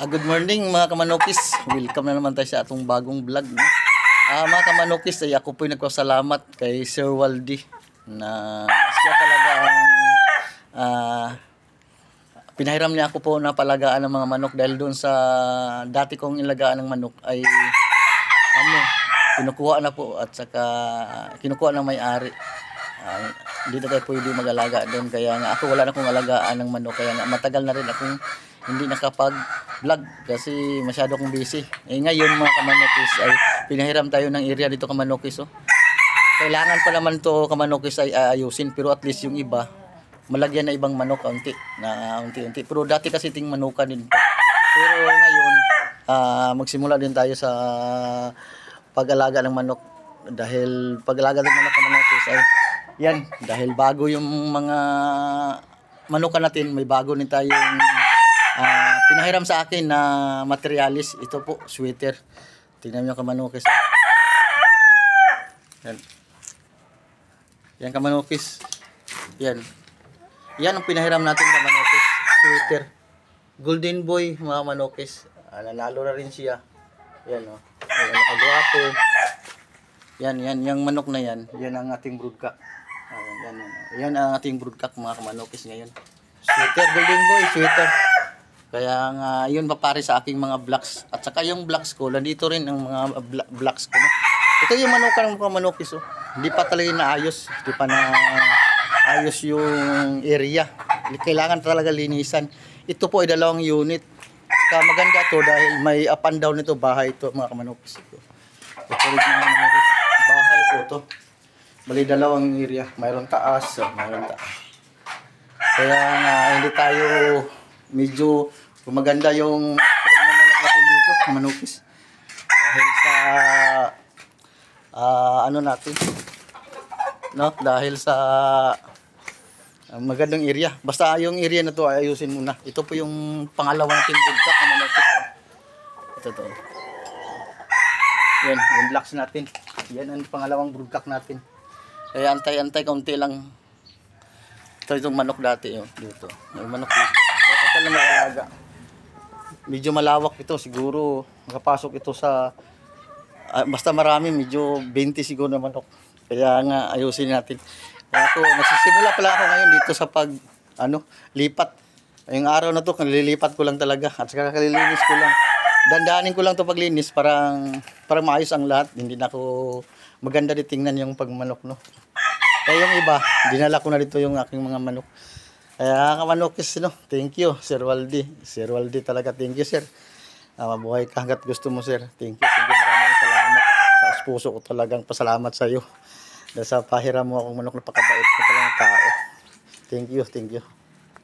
Good morning mga kamanokis. Welcome na naman tayo sa atong bagong vlog. No? Mga kamanokis, ay ako po'y nagpasalamat kay Sir Waldy na siya talaga ang pinahiram niya ako po na palagaan ng mga manok dahil doon sa dati kong ilagaan ng manok ay kinukuha na po at saka kinukuha ng may-ari. Hindi na tayo pwede mag-alaga doon, kaya nga ako wala na akong alagaan ng manok, kaya nga matagal na rin akong hindi nakapag-vlog kasi masyado akong busy. Ngayon mga kamanokis ay pinahiram tayo ng area dito kamanokis. Kailangan pa naman to kamanokis ay ayusin, pero at least yung iba malagyan na ibang manok unti-unti. Pero dati kasi ting manukan din po. Pero ngayon magsimula din tayo sa pag-alaga ng manok, dahil pag-alaga ng manok kamanokis ay yan, dahil bago yung mga manukan natin, may bago din tayong pinahiram sa akin na materialis. Ito po, sweater. Tingnan nyo kamanokis. Yan. Yan kamanokis. Yan. Yan ang pinahiram natin kamanokis. Sweater. Golden boy mga manokis. Nanalo na rin siya. Yan o. Yan, nakagwapo. Yan, yung manok na yan. Yan ang ating broodcock. Yan ang ating broodcock mga kamanokis ngayon. Sweater, golden boy, sweater. Kaya nga, yun papare sa aking mga blocks. At saka yung blocks ko, nandito rin ang mga blocks ko. No? Ito yung manukan ng mga manokis. Hindi pa talaga naayos. Hindi pa na ayos yung area. Kailangan talaga linisan. Ito po ay 2 unit. Saka maganda to dahil may up and down nito bahay ito mga kamanokis. Ito rin mga manokis. Bahay po to. Bali 2 area. Mayroon taas. Mayroon taas. Kaya nga, hindi tayo medyo maganda yung pagmamalak natin dito manokis dahil sa ano natin, no, dahil sa magandang area. Basta yung area na to ayusin muna. Ito po yung pangalawang nating broodcock na manokis. Ito to. Yan, yung blocks natin. Yan ang pangalawang broodcock natin. Kaya antay kaunti lang. Ito itong manok dati yun dito. May manok dito. Ito na mag-alaga. Medyo malawak ito, siguro makapasok ito sa basta marami, medyo 20 siguro na manok. Kaya nga ayusin natin. Kaya ako, nagsisimula pala ako ngayon dito sa lipat. Yung araw na to, kalilipat ko lang talaga. At saka kalilinis ko lang. Dandanin ko lang to paglinis para maayos ang lahat. Hindi na ako maganda din tingnan yung pagmanok, no. Kaya yung iba, dinala ko na dito yung aking mga manok. Kaya kamanokis, no, thank you, Sir Waldy. Sir Waldy talaga, thank you, sir. Mabuhay ka hanggat gusto mo, sir. Thank you, maraming salamat. Sa puso ko talagang pasalamat sa iyo. Dahil sa pahiram mo akong manok na pakabait ko talagang tao. Thank you, thank you.